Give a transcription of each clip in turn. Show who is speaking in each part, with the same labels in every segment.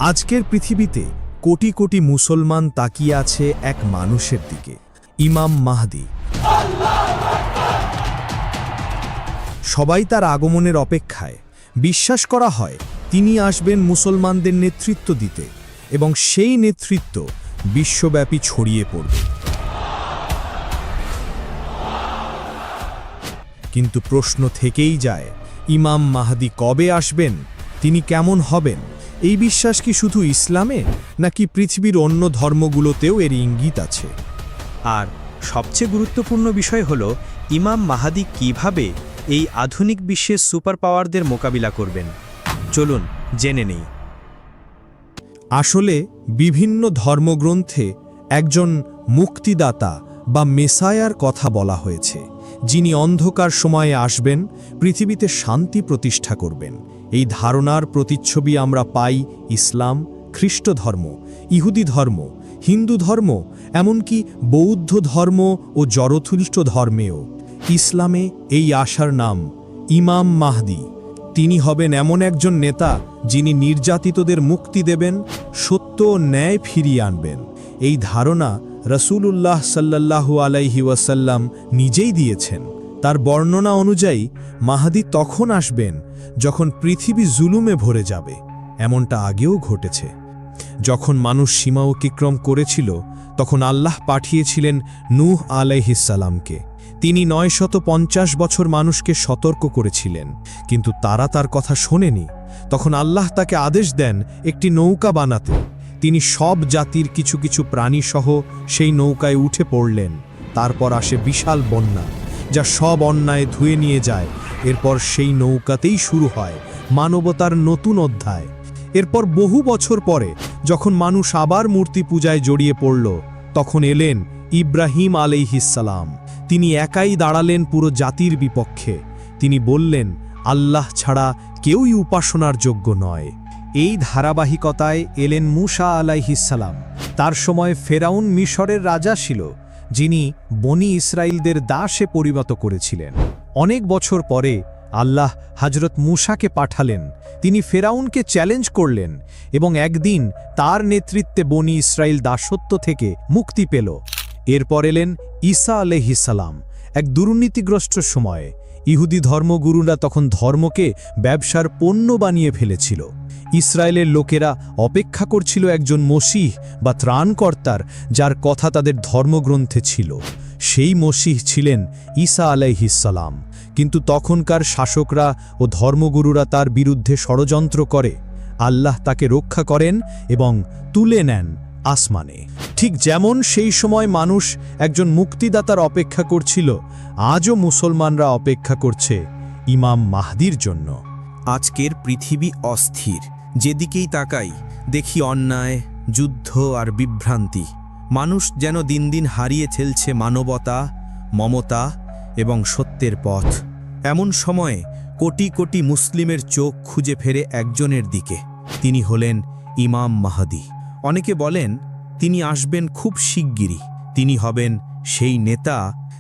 Speaker 1: আজকের পৃথিবীতে কোটি কোটি মুসলমান তাকিয়ে আছে এক মানুষের দিকে, ইমাম মাহদী। সবাই তার আগমনের অপেক্ষায়। বিশ্বাস করা হয় তিনি আসবেন মুসলমানদের নেতৃত্ব দিতে এবং সেই নেতৃত্ব বিশ্বব্যাপী ছড়িয়ে পড়বে। কিন্তু প্রশ্ন থেকেই যায়, ইমাম মাহদী কবে আসবেন, তিনি কেমন হবেন? এই বিশ্বাস কি শুধু ইসলামে, নাকি পৃথিবীর অন্য ধর্মগুলোতেও এর ইঙ্গিত আছে?
Speaker 2: আর সবচেয়ে গুরুত্বপূর্ণ বিষয় হল ইমাম মাহদী কিভাবে এই আধুনিক বিশ্বের সুপার পাওয়ারদের মোকাবিলা করবেন। চলুন জেনে নেই।
Speaker 1: আসলে বিভিন্ন ধর্মগ্রন্থে একজন মুক্তিদাতা বা মেসায়ার কথা বলা হয়েছে, যিনি অন্ধকার সময়ে আসবেন, পৃথিবীতে শান্তি প্রতিষ্ঠা করবেন। এই ধারণার প্রতিচ্ছবি আমরা পাই ইসলাম, খ্রিস্ট ধর্ম, ইহুদি ধর্ম, হিন্দু ধর্ম, এমনকি বৌদ্ধ ধর্ম ও জরথুস্ট্র ধর্মেও। ইসলামে এই আশার নাম ইমাম মাহদী। তিনি হবেন এমন একজন নেতা যিনি নির্যাতিতদের মুক্তি দেবেন, সত্য ও ন্যায় ফিরিয়ে আনবেন। এই ধারণা রাসূলুল্লাহ সাল্লাল্লাহু আলাইহি ওয়াসাল্লাম নিজেই দিয়েছেন। তার বর্ণনা অনুযায়ী মাহদী তখন আসবেন যখন পৃথিবী জুলুমে ভরে যাবে। এমনটা আগেও ঘটেছে। যখন মানুষ সীমা অতিক্রম করেছিল, তখন আল্লাহ পাঠিয়েছিলেন নূহ আলাইহিস সালামকে। তিনি 950 বছর মানুষকে সতর্ক করেছিলেন, কিন্তু তারা তার কথা শোনেনি। তখন আল্লাহ তাকে আদেশ দেন একটি নৌকা বানাতে। তিনি সব জাতির কিছু কিছু প্রাণী সহ সেই নৌকায় উঠে পড়লেন। তারপর আসে বিশাল বন্যা, যা সব অন্যায় ধুয়ে নিয়ে যায়। এরপর সেই নৌকাতেই শুরু হয় মানবতার নতুন অধ্যায়। এরপর বহু বছর পরে যখন মানুষ আবার মূর্তি পূজায় জড়িয়ে পড়ল, তখন এলেন ইব্রাহিম আলাইহিস সালাম। তিনি একাই দাঁড়ালেন পুরো জাতির বিপক্ষে। তিনি বললেন, আল্লাহ ছাড়া কেউই উপাসনার যোগ্য নয়। এই ধারাবাহিকতায় এলেন মূসা আলাইহিস সালাম। তার সময় ফেরাউন মিশরের রাজা ছিল, যিনি বনি ইসরাইলদের দাসে পরিণত করেছিলেন। অনেক বছর পরে আল্লাহ হযরত মূসাকে পাঠালেন। তিনি ফেরাউনকে চ্যালেঞ্জ করলেন এবং একদিন তার নেতৃত্বে বনি ইসরাইল দাসত্ব থেকে মুক্তি পেল। এরপর এলেন ঈসা আলাইহিস সালাম। এক দুর্নীতিগ্রস্ত সময়ে ইহুদি ধর্মগুরুরা তখন ধর্মকে ব্যবসার পণ্য বানিয়ে ফেলেছিল। ইসরায়েলের লোকেরা অপেক্ষা করছিল একজন মসিহ বা ত্রাণকর্তার, যার কথা তাদের ধর্মগ্রন্থে ছিল। সেই মসিহ ছিলেন ঈসা আলাইহিস সালাম। কিন্তু তখনকার শাসকরা ও ধর্মগুরুরা তার বিরুদ্ধে ষড়যন্ত্র করে। আল্লাহ তাকে রক্ষা করেন এবং তুলে নেন আসমানে। ঠিক যেমন সেই সময় মানুষ একজন মুক্তিদাতার অপেক্ষা করছিল, আজও মুসলমানরা অপেক্ষা করছে ইমাম মাহদীর জন্য।
Speaker 2: আজকের পৃথিবী অস্থির। যেদিকেই তাকাই দেখি অন্যায়, যুদ্ধ আর বিভ্রান্তি। মানুষ যেন দিন দিন হারিয়ে ফেলছে মানবতা, মমতা এবং সত্যের পথ। এমন সময়ে কোটি কোটি মুসলিমের চোখ খুঁজে ফেরে একজনের দিকে। তিনি হলেন ইমাম মাহদী। অনেকে বলেন তিনি আসবেন খুব শিগগিরই। তিনি হবেন সেই নেতা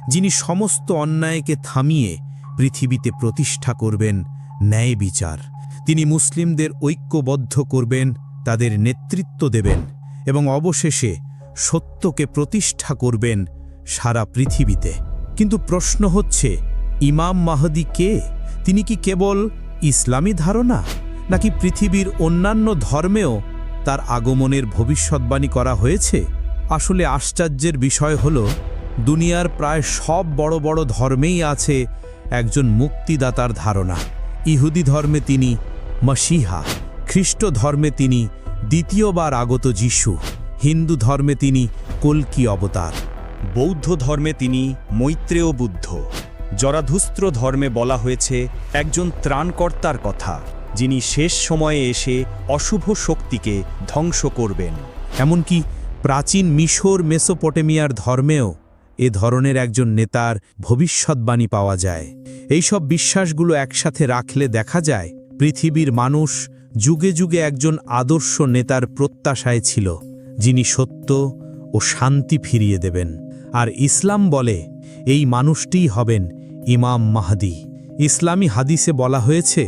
Speaker 2: যিনি সমস্ত অন্যায়কে থামিয়ে পৃথিবীতে প্রতিষ্ঠা করবেন ন্যায় বিচার। তিনি মুসলিমদের ঐক্যবদ্ধ করবেন, তাদের নেতৃত্ব দেবেন এবং অবশেষে সত্যকে প্রতিষ্ঠা করবেন সারা পৃথিবীতে। কিন্তু প্রশ্ন হচ্ছে, ইমাম মাহদী কে? তিনি কি কেবল ইসলামী ধারণা, নাকি পৃথিবীর অন্যান্য ধর্মেও তার আগমনের ভবিষ্যৎবাণী করা হয়েছে? আসলে আশ্চর্যের বিষয় হল, দুনিয়ার প্রায় সব বড় বড় ধর্মেই আছে একজন মুক্তিদাতার ধারণা। ইহুদি ধর্মে তিনি মসিহা, খ্রিস্ট ধর্মে তিনি দ্বিতীয়বার আগত যিশু, হিন্দু ধর্মে তিনি কল্কি অবতার,
Speaker 3: বৌদ্ধ ধর্মে তিনি মৈত্রেয় বুদ্ধ, জরাধুস্ত্র ধর্মে বলা হয়েছে একজন ত্রাণকর্তার কথা, যিনি শেষ সময়ে এসে অশুভ শক্তিকে ধ্বংস করবেন।
Speaker 2: এমনকি প্রাচীন মিশর মেসোপটেমিয়ার ধর্মেও এ ধরনের একজন নেতার ভবিষ্যৎবাণী পাওয়া যায়। এইসব বিশ্বাসগুলো একসাথে রাখলে দেখা যায় পৃথিবীর মানুষ যুগে যুগে একজন আদর্শ নেতার প্রত্যাশায় ছিল, যিনি সত্য ও শান্তি ফিরিয়ে দেবেন। আর ইসলাম বলে এই মানুষটিই হবেন ইমাম মাহদী। ইসলামী হাদিসে বলা হয়েছে,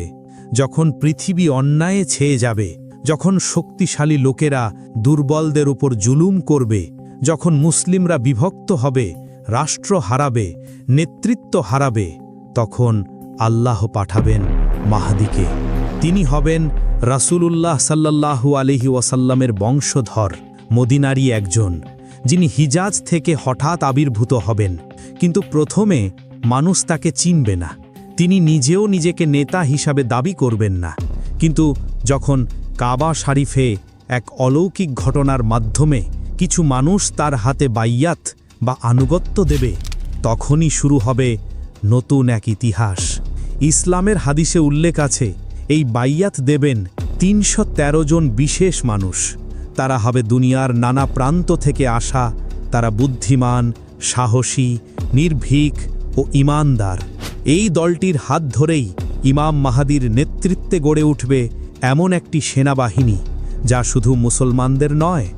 Speaker 2: যখন পৃথিবী অন্যায়ে ছেয়ে যাবে, যখন শক্তিশালী লোকেরা দুর্বলদের উপর জুলুম করবে, যখন মুসলিমরা বিভক্ত হবে, রাষ্ট্র হারাবে, নেতৃত্ব হারাবে, তখন আল্লাহ পাঠাবেন মাহদিকে। তিনি হবেন রাসূলুল্লাহ সাল্লাল্লাহু আলাইহি ওয়াসাল্লামের বংশধর, মদিনারই একজন, যিনি হিজাজ থেকে হঠাৎ আবির্ভূত হবেন। কিন্তু প্রথমে মানুষ তাকে চিনবে না। তিনি নিজেও নিজেকে নেতা হিসাবে দাবি করবেন না। কিন্তু যখন কাবা শরীফে এক অলৌকিক ঘটনার মাধ্যমে কিছু মানুষ তার হাতে বাইয়াত বা আনুগত্য দেবে, তখনই শুরু হবে নতুন এক ইতিহাস। ইসলামের হাদিসে উল্লেখ আছে, এই বাইয়াত দেবেন ৩১৩ জন বিশেষ মানুষ। তারা হবে দুনিয়ার নানা প্রান্ত থেকে আসা। তারা বুদ্ধিমান, সাহসী, নির্ভীক ও ঈমানদার। এই দলটির হাত ধরেই ইমাম মাহদির নেতৃত্বে গড়ে উঠবে এমন একটি সেনাবাহিনী, যা শুধু মুসলমানদের নয়,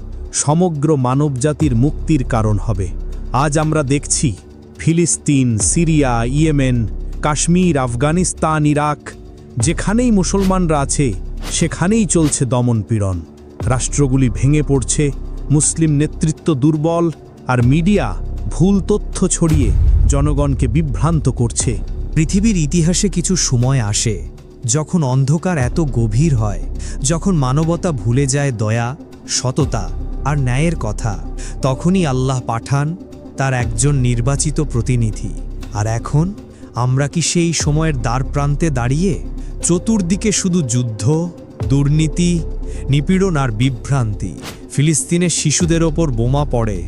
Speaker 2: সমগ্র মানবজাতির মুক্তির কারণ হবে। আজ আমরা দেখছি ফিলিস্তিন, Syria, Yemen, Kashmir, Afghanistan, Iraq, যেখানেই মুসলমানরা আছে সেখানেই চলছে দমনপীড়ন। রাষ্ট্রগুলি ভেঙে পড়ছে, মুসলিম নেতৃত্ব দুর্বল, আর মিডিয়া ভুল তথ্য ছড়িয়ে জনগণকে বিভ্রান্ত করছে।
Speaker 4: পৃথিবীর ইতিহাসে কিছু সময় আসে যখন অন্ধকার এত গভীর হয়, যখন মানবতা ভুলে যায় দয়া, সততা আর ন্যায়ের কথা। তখনই আল্লাহ পাঠান তার একজন নির্বাচিত প্রতিনিধি। আর এখন আমরা কি সেই সময়ের দ্বারপ্রান্তে দাঁড়িয়ে? চতুর্দিকে শুধু যুদ্ধ, দুর্নীতি, নিপীড়ন আর বিভ্রান্তি। ফিলিস্তিনের শিশুদের ওপর বোমা পড়ে,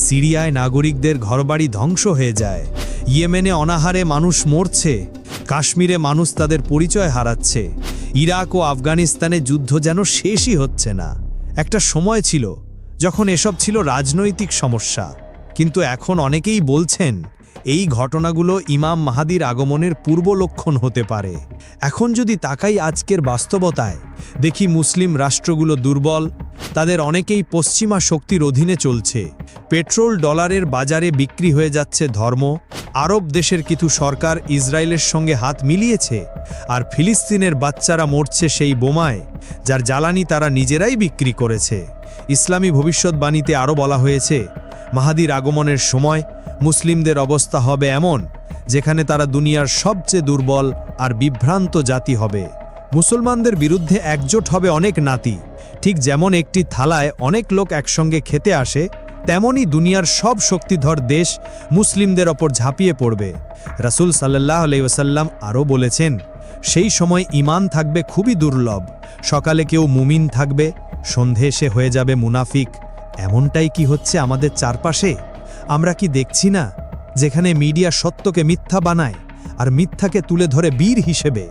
Speaker 4: সিরিয়ায় নাগরিকদের ঘরবাড়ি ধ্বংস হয়ে যায়, ইয়েমেনে অনাহারে মানুষ মরছে, কাশ্মীরে মানুষ তাদের পরিচয় হারাচ্ছে, ইরাক ও আফগানিস্তানে যুদ্ধ যেন শেষই হচ্ছে না। একটা সময় ছিল যখন এসব ছিল রাজনৈতিক সমস্যা, কিন্তু এখন অনেকেই বলছেন এই ঘটনাগুলো ইমাম মাহদির আগমনের পূর্ব লক্ষণ হতে পারে। এখন যদি তাকাই আজকের বাস্তবতায়, দেখি মুসলিম রাষ্ট্রগুলো দুর্বল, তাদের অনেকেই পশ্চিমা শক্তির অধীনে চলছে। পেট্রোল ডলারের বাজারে বিক্রি হয়ে যাচ্ছে ধর্ম। আরব দেশের কিছু সরকার ইসরায়েলের সঙ্গে হাত মিলিয়েছে, আর ফিলিস্তিনের বাচ্চারা মরছে সেই বোমায়, যার জ্বালানি তারা নিজেরাই বিক্রি করেছে। ইসলামী ভবিষ্যৎবাণীতে আরও বলা হয়েছে, মাহদির আগমনের সময় মুসলিমদের অবস্থা হবে এমন, যেখানে তারা দুনিয়ার সবচেয়ে দুর্বল আর বিভ্রান্ত জাতি হবে। মুসলমানদের বিরুদ্ধে একজোট হবে অনেক নাতি। ঠিক যেমন একটি থালায় অনেক লোক একসঙ্গে খেতে আসে, তেমনি দুনিয়ার সব শক্তিধর দেশ মুসলিমদের ওপর ঝাঁপিয়ে পড়বে। রাসূল সাল্লাল্লাহু আলাইহি ওয়াসাল্লাম আরও বলেছেন, সেই সময় ঈমান থাকবে খুবই দুর্লভ। সকালে কেউ মুমিন থাকবে, সন্ধে এসে হয়ে যাবে মুনাফিক। এমনটাই কি হচ্ছে আমাদের চারপাশে? আমরা কি দেখছি না, যেখানে মিডিয়া সত্যকে মিথ্যা বানায় আর মিথ্যাকে তুলে ধরে বীর হিসেবে?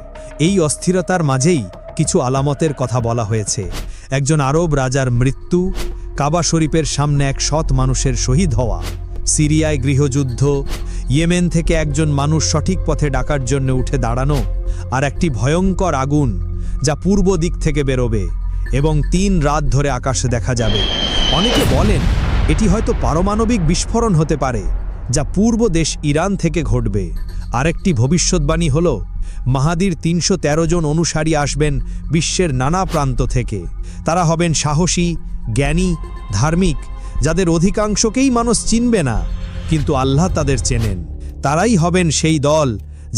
Speaker 4: এই অস্থিরতার মাঝেই কিছু আলামতের কথা বলা হয়েছে। একজন আরব রাজার মৃত্যু, কাবা শরীফের সামনে এক সৎ মানুষের শহীদ হওয়া, সিরিয়ায় গৃহযুদ্ধ, ইয়েমেন থেকে একজন মানুষ সঠিক পথে ডাকার জন্য উঠে দাঁড়ানো, আর একটি ভয়ঙ্কর আগুন যা পূর্ব দিক থেকে বেরোবে এবং 3 রাত ধরে আকাশে দেখা যাবে। অনেকে বলেন এটি হয়তো পারমাণবিক বিস্ফোরণ হতে পারে, যা পূর্ব দেশ ইরান থেকে ঘটবে। আরেকটি ভবিষ্যৎবাণী হল, মাহদির ৩১৩ জন অনুসারী আসবেন বিশ্বের নানা প্রান্ত থেকে। তারা হবেন সাহসী, জ্ঞানী, ধার্মিক, যাদের অধিকাংশকেই মানুষ চিনবে না, কিন্তু আল্লাহ তাদের চেনেন। তারাই হবেন সেই দল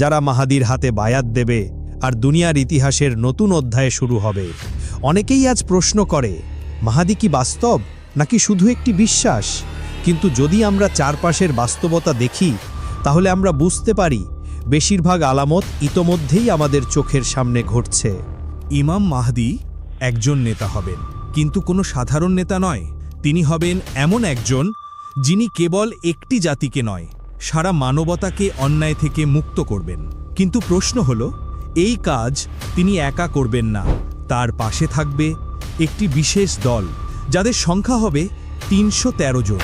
Speaker 4: যারা মাহদির হাতে বায়াত দেবে, আর দুনিয়ার ইতিহাসের নতুন অধ্যায় শুরু হবে। অনেকেই আজ প্রশ্ন করে, মাহদি কি বাস্তব নাকি শুধু একটি বিশ্বাস? কিন্তু যদি আমরা চারপাশের বাস্তবতা দেখি, তাহলে আমরা বুঝতে পারি বেশিরভাগ আলামত ইতোমধ্যেই আমাদের চোখের সামনে ঘটছে।
Speaker 2: ইমাম মাহদি একজন নেতা হবেন, কিন্তু কোনো সাধারণ নেতা নয়। তিনি হবেন এমন একজন যিনি কেবল একটি জাতিকে নয়, সারা মানবতাকে অন্যায় থেকে মুক্ত করবেন। কিন্তু প্রশ্ন হল, এই কাজ তিনি একা করবেন না। তার পাশে থাকবে একটি বিশেষ দল, যাদের সংখ্যা হবে ৩১৩ জন।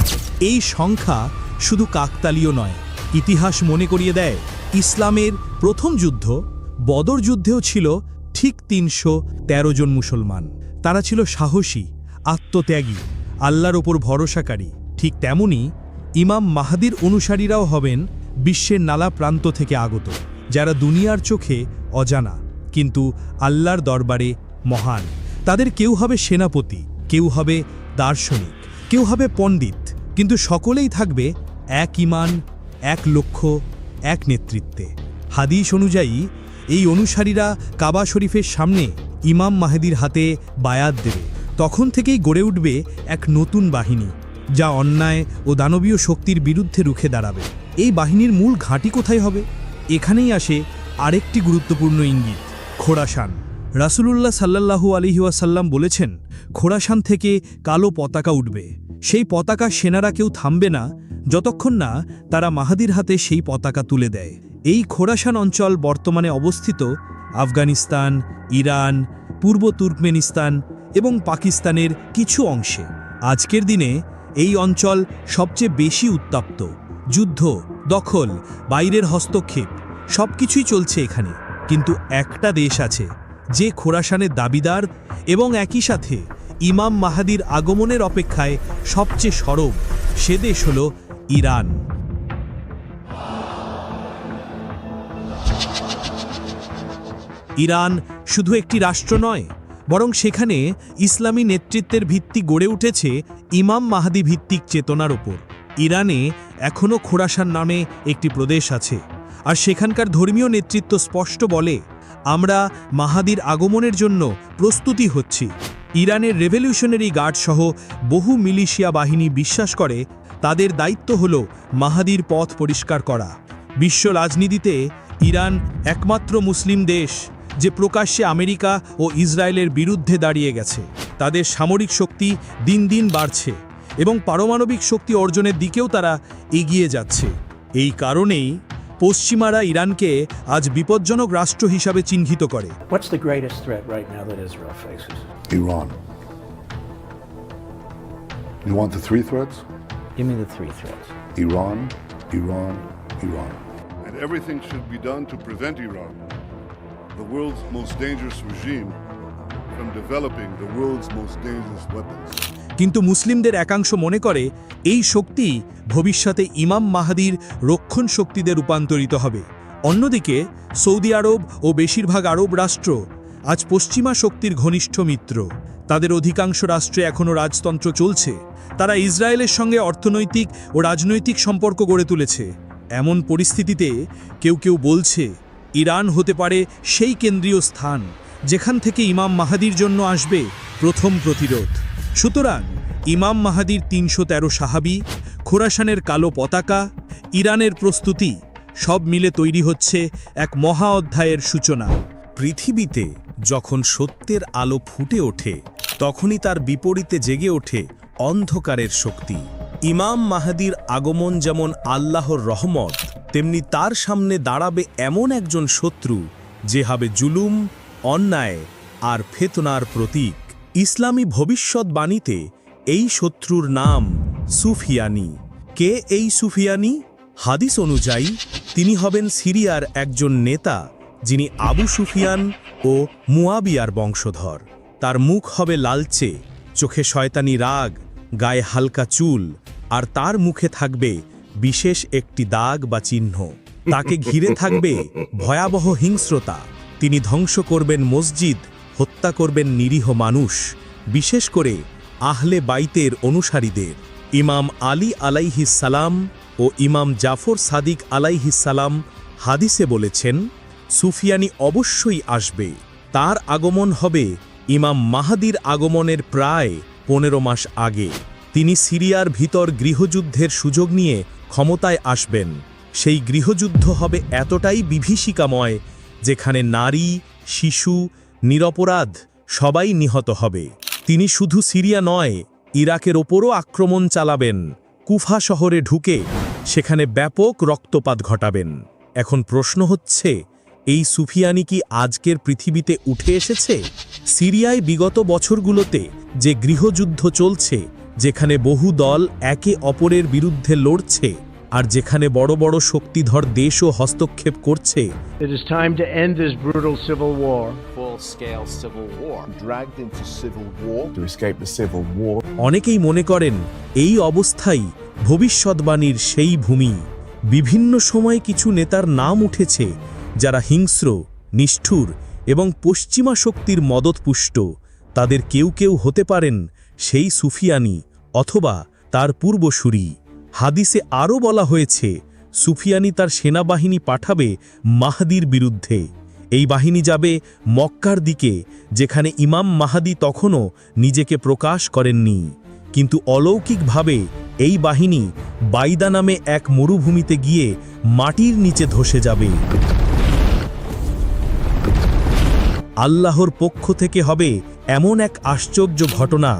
Speaker 2: এই সংখ্যা শুধু কাকতালীয় নয়। ইতিহাস মনে করিয়ে দেয়, ইসলামের প্রথম যুদ্ধ বদর যুদ্ধেও ছিল ঠিক ৩১৩ জন মুসলমান। তারা ছিল সাহসী, আত্মত্যাগী, আল্লাহর ওপর ভরসাকারী। ঠিক তেমনি ইমাম মাহদির অনুসারীরাও হবেন বিশ্বের নানা প্রান্ত থেকে আগত, যারা দুনিয়ার চোখে অজানা কিন্তু আল্লাহর দরবারে মহান।
Speaker 1: তাদের কেউ হবে সেনাপতি, কেউ হবে দার্শনিক, কেউ হবে পণ্ডিত, কিন্তু সকলেই থাকবে এক ঈমান, এক লক্ষ্য, এক নেতৃত্বে। হাদিস অনুযায়ী এই অনুসারীরা কাবা শরীফের সামনে ইমাম মাহেদির হাতে বায়াত দেবে। তখন থেকেই গড়ে উঠবে এক নতুন বাহিনী, যা অন্যায় ও দানবীয় শক্তির বিরুদ্ধে রুখে দাঁড়াবে। এই বাহিনীর মূল ঘাঁটি কোথায় হবে? এখানেই আসে আরেকটি গুরুত্বপূর্ণ ইঙ্গিত, খোরাসান। রাসূলুল্লাহ সাল্লাল্লাহু আলাইহি ওয়াসাল্লাম বলেছেন, খোরাসান থেকে কালো পতাকা উঠবে। সেই পতাকা সেনারা কেউ থামবে না যতক্ষণ না তারা মাহাদির হাতে সেই পতাকা তুলে দেয়। এই খোরাসান অঞ্চল বর্তমানে অবস্থিত আফগানিস্তান, ইরান, পূর্ব তুর্কমেনিস্তান এবং পাকিস্তানের কিছু অংশে। আজকের দিনে এই অঞ্চল সবচেয়ে বেশি উত্তপ্ত। যুদ্ধ, দখল, বাইরের হস্তক্ষেপ সবকিছুই চলছে এখানে। কিন্তু একটা দেশ আছে যে খোরাসানের দাবিদার এবং একই সাথে ইমাম মাহাদির আগমনের অপেক্ষায় সবচেয়ে সরব। সে দেশ হল ইরান। ইরান শুধু একটি রাষ্ট্র নয়, বরং সেখানে ইসলামী নেতৃত্বের ভিত্তি গড়ে উঠেছে ইমাম মাহাদি ভিত্তিক চেতনার ওপর। ইরানে এখনও খোরাসান নামে একটি প্রদেশ আছে, আর সেখানকার ধর্মীয় নেতৃত্ব স্পষ্ট বলে, আমরা মাহাদির আগমনের জন্য প্রস্তুতি হচ্ছি। ইরানের রেভলিউশনারি গার্ড সহ বহু মিলিশিয়া বাহিনী বিশ্বাস করে তাদের দায়িত্ব হল মাহাদির পথ পরিষ্কার করা। বিশ্ব রাজনীতিতে ইরান একমাত্র মুসলিম দেশ যে প্রকাশ্যে আমেরিকা ও ইসরায়েলের বিরুদ্ধে দাঁড়িয়ে গেছে। তাদের সামরিক শক্তি দিন দিন বাড়ছে এবং পারমাণবিক শক্তি অর্জনের দিকেও তারা এগিয়ে যাচ্ছে। এই কারণেই পশ্চিমারা ইরানকে আজ বিপজ্জনক রাষ্ট্র হিসাবে চিহ্নিত করে।
Speaker 5: What's the greatest threat right now that Israel faces?
Speaker 6: Iran. You want the three threats?
Speaker 5: Give me the three threats.
Speaker 6: Iran, Iran, Iran.
Speaker 7: And everything should be done to prevent Iran, the world's most dangerous regime, from developing the world's most dangerous weapons.
Speaker 1: কিন্তু মুসলিমদের একাংশ মনে করে এই শক্তি ভবিষ্যতে ইমাম মাহাদির রক্ষণ শক্তিতে রূপান্তরিত হবে। অন্যদিকে সৌদি আরব ও বেশিরভাগ আরব রাষ্ট্র আজ পশ্চিমা শক্তির ঘনিষ্ঠ মিত্র। তাদের অধিকাংশ রাষ্ট্রে এখনও রাজতন্ত্র চলছে। তারা ইসরায়েলের সঙ্গে অর্থনৈতিক ও রাজনৈতিক সম্পর্ক গড়ে তুলেছে। এমন পরিস্থিতিতে কেউ কেউ বলছে ইরান হতে পারে সেই কেন্দ্রীয় স্থান যেখান থেকে ইমাম মাহাদির জন্য আসবে প্রথম প্রতিরোধ। সুতরাং ইমাম মাহাদির ৩১৩ সাহাবী, খোরাসানের কালো পতাকা, ইরানের প্রস্তুতি সব মিলে তৈরি হচ্ছে এক মহা অধ্যায়ের সূচনা।
Speaker 2: পৃথিবীতে যখন সত্যের আলো ফুটে ওঠে, তখনই তার বিপরীতে জেগে ওঠে অন্ধকারের শক্তি। ইমাম মাহাদির আগমন যেমন আল্লাহর রহমত, তেমনি তার সামনে দাঁড়াবে এমন একজন শত্রু যে হবে জুলুম, অন্যায় আর ফেতনার প্রতীক। ইসলামী ভবিষ্যৎবাণীতে এই শত্রুর নাম সুফিয়ানি। কে এই সুফিয়ানি? হাদিস অনুযায়ী তিনি হবেন সিরিয়ার একজন নেতা, যিনি আবু সুফিয়ান ও মুয়াবিয়ার বংশধর। তার মুখ হবে লালচে, চোখে শয়তানি রাগ, গায়ে হালকা চুল, আর তার মুখে থাকবে বিশেষ একটি দাগ বা চিহ্ন। তাকে ঘিরে থাকবে ভয়াবহ হিংস্রতা। তিনি ধ্বংস করবেন মসজিদ, হত্যা করবেন নিরীহ মানুষ, বিশেষ করে আহলে বাইতের অনুসারীদের। ইমাম আলী আলাইহিস সালাম ও ইমাম জাফর সাদিক আলাইহিস সালাম হাদিসে বলেছেন, সুফিয়ানি অবশ্যই আসবে। তার আগমন হবে ইমাম মাহাদির আগমনের প্রায় ১৫ মাস আগে। তিনি সিরিয়ার ভিতর গৃহযুদ্ধের সুযোগ নিয়ে ক্ষমতায় আসবেন। সেই গৃহযুদ্ধ হবে এতটাই বিভীষিকাময় যেখানে নারী, শিশু, নিরপরাধ সবাই নিহত হবে। তিনি শুধু সিরিয়া নয়, ইরাকের ওপরও আক্রমণ চালাবেন। কুফা শহরে ঢুকে সেখানে ব্যাপক রক্তপাত ঘটাবেন। এখন প্রশ্ন হচ্ছে, এই সুফিয়ানি কি আজকের পৃথিবীতে উঠে এসেছে? সিরিয়ায় বিগত বছরগুলোতে যে গৃহযুদ্ধ চলছে, যেখানে বহু দল একে অপরের বিরুদ্ধে লড়ছে, আর যেখানে বড় বড় শক্তিধর দেশও হস্তক্ষেপ করছে,
Speaker 5: It is time to end this brutal civil war.
Speaker 8: Full-scale civil war.
Speaker 6: Dragged into civil war to escape the civil war.
Speaker 2: অনেকেই মনে করেন এই অবস্থাই ভবিষ্যৎবাণীর সেই ভূমি। বিভিন্ন সময়ে কিছু নেতার নাম উঠেছে যারা হিংস্র, নিষ্ঠুর এবং পশ্চিমা শক্তির মদতপুষ্ট। তাদের কেউ কেউ হতে পারেন সেই সুফিয়ানি অথবা তার পূর্বসূরি। হাদিসে আরও বলা হয়েছে সুফিয়ানি তার সেনাবাহিনী পাঠাবে মাহদির বিরুদ্ধে। এই বাহিনী যাবে মক্কার দিকে, যেখানে ইমাম মাহাদি তখনও নিজেকে প্রকাশ করেননি। কিন্তু অলৌকিকভাবে এই বাহিনী বাইদা নামে এক মরুভূমিতে গিয়ে মাটির নিচে ধসে যাবে। আল্লাহর পক্ষ থেকে হবে এমন এক আশ্চর্য ঘটনা,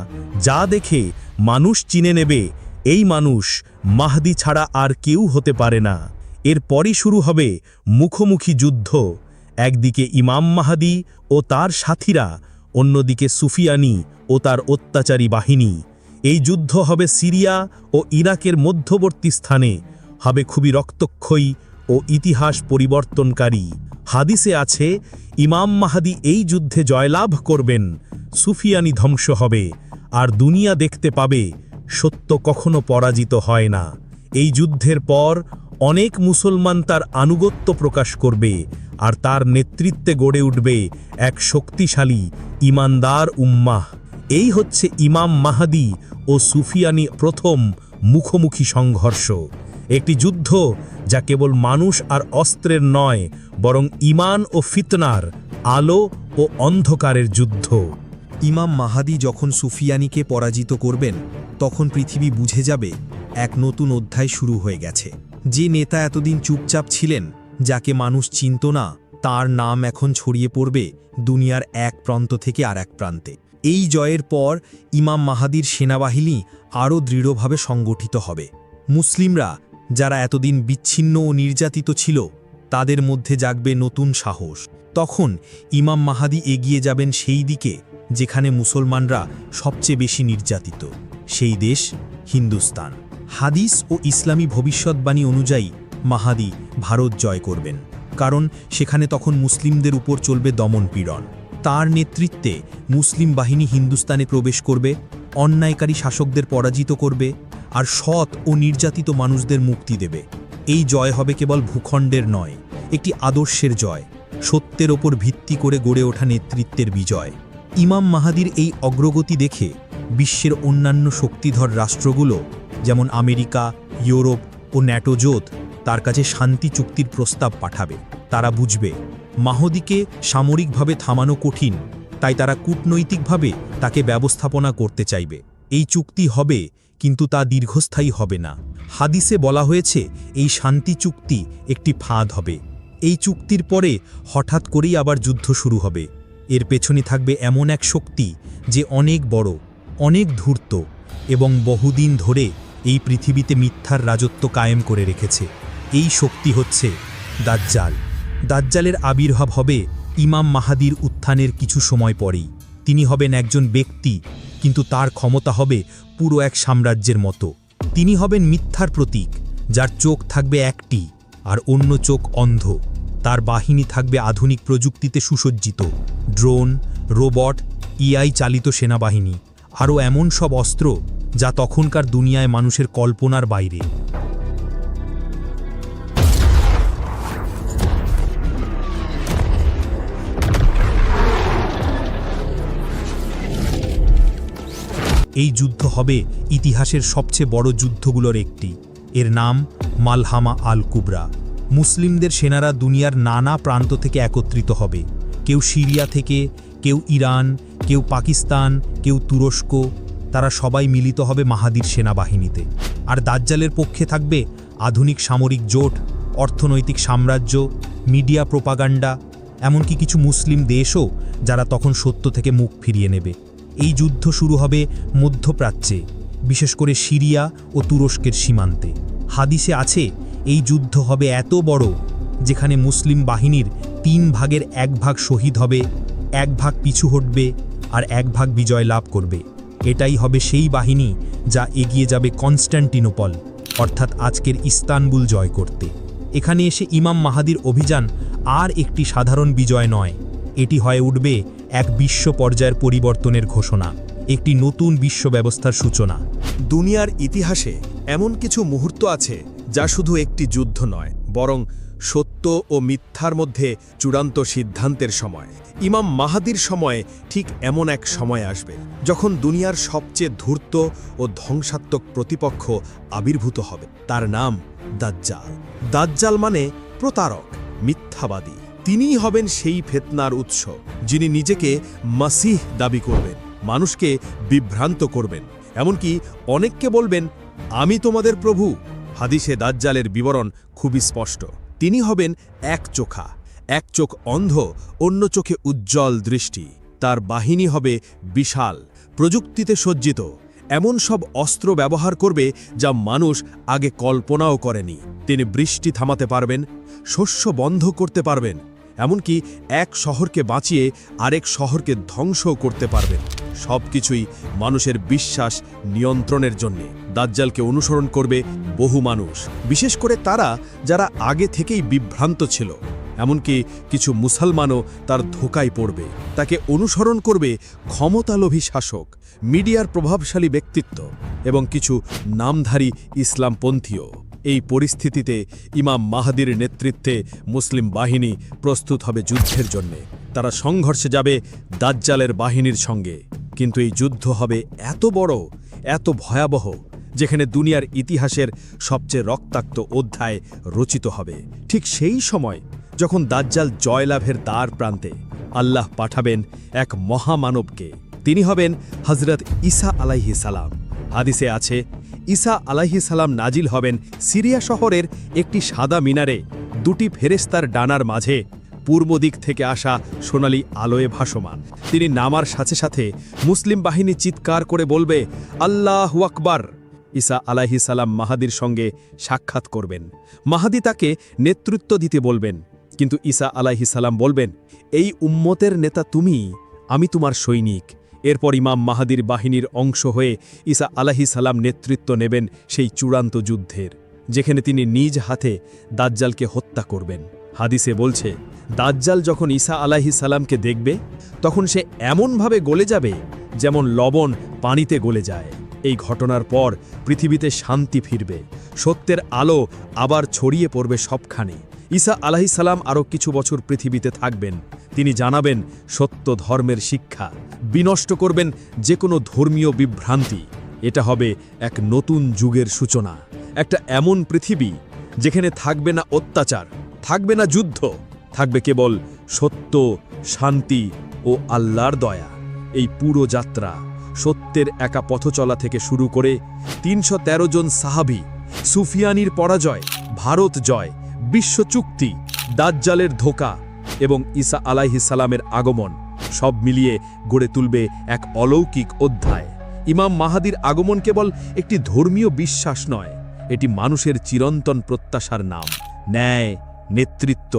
Speaker 2: যা দেখে মানুষ চিনে নেবে এই মানুষ মাহদি ছাড়া আর কেউ হতে পারে না। এরপরই শুরু হবে মুখোমুখি যুদ্ধ। একদিকে ইমাম মাহাদি ও তার সাথীরা, অন্যদিকে সুফিয়ানি ও তার অত্যাচারী বাহিনী। এই যুদ্ধ হবে সিরিয়া ও ইরাকের মধ্যবর্তী স্থানে, হবে খুবই রক্তক্ষয়ী ও ইতিহাস পরিবর্তনকারী। হাদিসে আছে ইমাম মাহাদি এই যুদ্ধে জয়লাভ করবেন, সুফিয়ানি ধ্বংস হবে, আর দুনিয়া দেখতে পাবে সত্য কখনো পরাজিত হয় না। এই যুদ্ধের পর অনেক মুসলমান তার আনুগত্য প্রকাশ করবে, আর তার নেতৃত্বে গড়ে উঠবে এক শক্তিশালী ইমানদার উম্মাহ। এই হচ্ছে ইমাম মাহাদি ও সুফিয়ানি প্রথম মুখোমুখি সংঘর্ষ। একটি যুদ্ধ যা কেবল মানুষ আর অস্ত্রের নয়, বরং ঈমান ও ফিতনার, আলো ও অন্ধকারের যুদ্ধ।
Speaker 4: ইমাম মাহাদি যখন সুফিয়ানিকে পরাজিত করবেন, তখন পৃথিবী বুঝে যাবে এক নতুন অধ্যায় শুরু হয়ে গেছে। যে নেতা এতদিন চুপচাপ ছিলেন, যাকে মানুষ চিনত না, তার নাম এখন ছড়িয়ে পড়বে দুনিয়ার এক প্রান্ত থেকে আর এক প্রান্তে। এই জয়ের পর ইমাম মাহাদির সেনাবাহিনী আরও দৃঢ়ভাবে সংগঠিত হবে। মুসলিমরা যারা এতদিন বিচ্ছিন্ন ও নির্যাতিত ছিল, তাদের মধ্যে জাগবে নতুন সাহস। তখন ইমাম মাহাদি এগিয়ে যাবেন সেই দিকে যেখানে মুসলমানরা সবচেয়ে বেশি নির্যাতিত, সেই দেশ হিন্দুস্তান। হাদিস ও ইসলামী ভবিষ্যৎবাণী অনুযায়ী মাহাদি ভারত জয় করবেন, কারণ সেখানে তখন মুসলিমদের উপর চলবে দমনপীড়ন। তার নেতৃত্বে মুসলিম বাহিনী হিন্দুস্তানে প্রবেশ করবে, অন্যায়কারী শাসকদের পরাজিত করবে, আর সৎ ও নির্যাতিত মানুষদের মুক্তি দেবে। এই জয় হবে কেবল ভূখণ্ডের নয়, একটি আদর্শের জয়, সত্যের ওপর ভিত্তি করে গড়ে ওঠা নেতৃত্বের বিজয়। ইমাম মাহাদির এই অগ্রগতি দেখে বিশ্বের অন্যান্য শক্তিধর রাষ্ট্রগুলো, যেমন আমেরিকা, ইউরোপ ও ন্যাটো জোট, তার কাছে শান্তি চুক্তির প্রস্তাব পাঠাবে। তারা বুঝবে মাহদিকে সামরিকভাবে থামানো কঠিন, তাই তারা কূটনৈতিকভাবে তাকে ব্যবস্থাপনা করতে চাইবে। এই চুক্তি হবে, কিন্তু তা দীর্ঘস্থায়ী হবে না। হাদিসে বলা হয়েছে এই শান্তি চুক্তি একটি ফাঁদ হবে। এই চুক্তির পরে হঠাৎ করেই আবার যুদ্ধ শুরু হবে। এর পেছনে থাকবে এমন এক শক্তি যে অনেক বড়, অনেক ধূর্ত এবং বহুদিন ধরে এই পৃথিবীতে মিথ্যার রাজত্ব কায়েম করে রেখেছে। এই শক্তি হচ্ছে দাজ্জাল। দাজ্জালের আবির্ভাব হবে ইমাম মাহাদির উত্থানের কিছু সময় পরেই। তিনি হবেন একজন ব্যক্তি, কিন্তু তার ক্ষমতা হবে পুরো এক সাম্রাজ্যের মতো। তিনি হবেন মিথ্যার প্রতীক, যার চোখ থাকবে একটি আর অন্য চোখ অন্ধ। তার বাহিনী থাকবে আধুনিক প্রযুক্তিতে সুসজ্জিত, ড্রোন, রোবট, AI চালিত সেনাবাহিনী, আরও এমন সব অস্ত্র যা তখনকার দুনিয়ায় মানুষের কল্পনার বাইরে। এই যুদ্ধ হবে ইতিহাসের সবচেয়ে বড় যুদ্ধগুলোর একটি। এর নাম মালহামা আল কুবরা। মুসলিমদের সেনারা দুনিয়ার নানা প্রান্ত থেকে একত্রিত হবে। কেউ সিরিয়া থেকে, কেউ ইরান, কেউ পাকিস্তান, কেউ তুরস্ক। তারা সবাই মিলিত হবে মাহাদির সেনাবাহিনীতে। আর দাজ্জালের পক্ষে থাকবে আধুনিক সামরিক জোট, অর্থনৈতিক সাম্রাজ্য, মিডিয়া প্রোপাগান্ডা, এমনকি কিছু মুসলিম দেশও যারা তখন সত্য থেকে মুখ ফিরিয়ে নেবে। এই যুদ্ধ শুরু হবে মধ্যপ্রাচ্যে, বিশেষ করে সিরিয়া ও তুরস্কের সীমান্তে। হাদিসে আছে এই যুদ্ধ হবে এত বড় যেখানে মুসলিম বাহিনীর 3 ভাগের 1 ভাগ শহীদ হবে, 1 ভাগ পিছু হটবে, আর 1 ভাগ বিজয় লাভ করবে। এটাই হবে সেই বাহিনী যা এগিয়ে যাবে কনস্ট্যান্টিনোপল, অর্থাৎ আজকের ইস্তানবুল জয় করতে। এখানে এসে ইমাম মাহাদির অভিযান আর একটি সাধারণ বিজয় নয়, এটি হয়ে উঠবে এক বিশ্ব পর্যায়ের পরিবর্তনের ঘোষণা, একটি নতুন বিশ্ব ব্যবস্থার সূচনা।
Speaker 2: দুনিয়ার ইতিহাসে এমন কিছু মুহূর্ত আছে যা শুধু একটি যুদ্ধ নয়, বরং
Speaker 1: সত্য ও মিথ্যার মধ্যে চূড়ান্ত সিদ্ধান্তের সময়। ইমাম মাহাদির সময় ঠিক এমন এক সময় আসবে যখন দুনিয়ার সবচেয়ে ধূর্ত ও ধ্বংসাত্মক প্রতিপক্ষ আবির্ভূত হবে। তার নাম দাজ্জাল। দাজ্জাল মানে প্রতারক, মিথ্যাবাদী। তিনিই হবেন সেই ফিতনার উৎস, যিনি নিজেকে মাসিহ দাবি করবেন, মানুষকে বিভ্রান্ত করবেন, এমনকি অনেককে বলবেন আমি তোমাদের প্রভু। হাদিসে দাজ্জালের বিবরণ খুবই স্পষ্ট। তিনি হবেন একচোখা, এক চোখ অন্ধ, অন্য চোখে উজ্জ্বল দৃষ্টি। তার বাহিনী হবে বিশাল, প্রযুক্তিতে সজ্জিত, এমন সব অস্ত্র ব্যবহার করবে যা মানুষ আগে কল্পনাও করেনি। তিনি বৃষ্টি থামাতে পারবেন, শস্য বন্ধ করতে পারবেন, এমনকি এক শহরকে বাঁচিয়ে আরেক শহরকে ধ্বংসও করতে পারবেন। সবকিছুই মানুষের বিশ্বাস নিয়ন্ত্রণের জন্যে। দাজ্জালকে অনুসরণ করবে বহু মানুষ, বিশেষ করে তারা যারা আগে থেকেই বিভ্রান্ত ছিল। এমনকি কিছু মুসলমানও তার ধোঁকায় পড়বে। তাকে অনুসরণ করবে ক্ষমতালোভী শাসক, মিডিয়ার প্রভাবশালী ব্যক্তিত্ব এবং কিছু নামধারী ইসলামপন্থীও। এই পরিস্থিতিতে ইমাম মাহাদির নেতৃত্বে মুসলিম বাহিনী প্রস্তুত হবে যুদ্ধের জন্যে। তারা সংঘর্ষে যাবে দাজ্জালের বাহিনীর সঙ্গে। কিন্তু এই যুদ্ধ হবে এত বড়, এত ভয়াবহ, যেখানে দুনিয়ার ইতিহাসের সবচেয়ে রক্তাক্ত অধ্যায় রচিত হবে। ঠিক সেই সময় যখন দাজ্জাল জয়লাভের দ্বার প্রান্তে, আল্লাহ পাঠাবেন এক মহামানবকে। তিনি হবেন হজরত ঈসা আলাইহিস সালাম। হাদিসে আছে, ঈসা আলাইহিস সালাম নাজিল হবেন সিরিয়া শহরের একটি সাদা মিনারে, দুটি ফেরেশতার ডানার মাঝে, পূর্ব দিক থেকে আসা সোনালী আলোয় ভাসমান। তিনি নামার সাথে সাথে মুসলিম বাহিনী চিৎকার করে বলবে, আল্লাহু আকবার। ঈসা আলাইহিস সালাম মাহাদির সঙ্গে সাক্ষাৎ করবেন। মাহাদি তাকে নেতৃত্ব দিতে বলবেন, কিন্তু ঈসা আলাইহিস সালাম বলবেন, এই উম্মতের নেতা তুমি, আমি তোমার সৈনিক। এরপর ইমাম মাহাদির বাহিনীর অংশ হয়ে ঈসা আলাইহিস সালাম নেতৃত্ব নেবেন সেই চূড়ান্ত যুদ্ধের, যেখানে তিনি নিজ হাতে দাজ্জালকে হত্যা করবেন। হাদিসে বলছে, দাজ্জাল যখন ঈসা আলাইহিস সালামকে দেখবে তখন সে এমনভাবে গলে যাবে যেমন লবণ পানিতে গলে যায়। এই ঘটনার পর পৃথিবীতে শান্তি ফিরবে, সত্যের আলো আবার ছড়িয়ে পড়বে সবখানে। ঈসা আলাইহিস সালাম আরও কিছু বছর পৃথিবীতে থাকবেন। তিনি জানাবেন সত্য ধর্মের শিক্ষা, বিনষ্ট করবেন যে কোনো ধর্মীয় বিভ্রান্তি। এটা হবে এক নতুন যুগের সূচনা, একটা এমন পৃথিবী যেখানে থাকবে না অত্যাচার, থাকবে না যুদ্ধ, থাকবে কেবল সত্য, শান্তি ও আল্লাহর দয়া। এই পুরো যাত্রা সত্যের একা পথচলা থেকে শুরু করে ৩১৩ জন সাহাবী, সুফিয়ানির পরাজয়, ভারত জয়, বিশ্ব চুক্তি, দাজ্জালের ধোঁকা এবং ঈসা আলাইহিস সালামের আগমন, সব মিলিয়ে গড়ে তুলবে এক অলৌকিক অধ্যায়। ইমাম মাহাদির আগমন কেবল একটি ধর্মীয় বিশ্বাস নয়, এটি মানুষের চিরন্তন প্রত্যাশার নাম, ন্যায়, নেতৃত্ব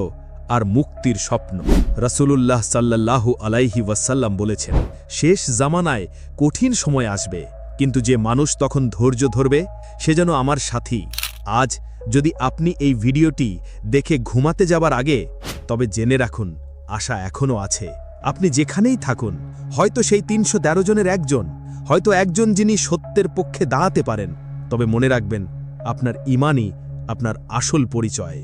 Speaker 1: আর মুক্তির স্বপ্ন। রাসূলুল্লাহ সাল্লাল্লাহু আলাইহি ওয়াসাল্লাম বলেছেন, শেষ জামানায় কঠিন সময় আসবে, কিন্তু যে মানুষ তখন ধৈর্য ধরবে সে যেন আমার সাথী। আজ যদি আপনি এই ভিডিওটি দেখে ঘুমাতে যাবার আগে, তবে জেনে রাখুন আশা এখনও আছে। আপনি যেখানেই থাকুন, হয়তো সেই ৩১৩ জনের একজন, হয়তো একজন যিনি সত্যের পক্ষে দাঁড়াতে পারেন, তবে মনে রাখবেন আপনার ঈমানই আপনার আসল পরিচয়।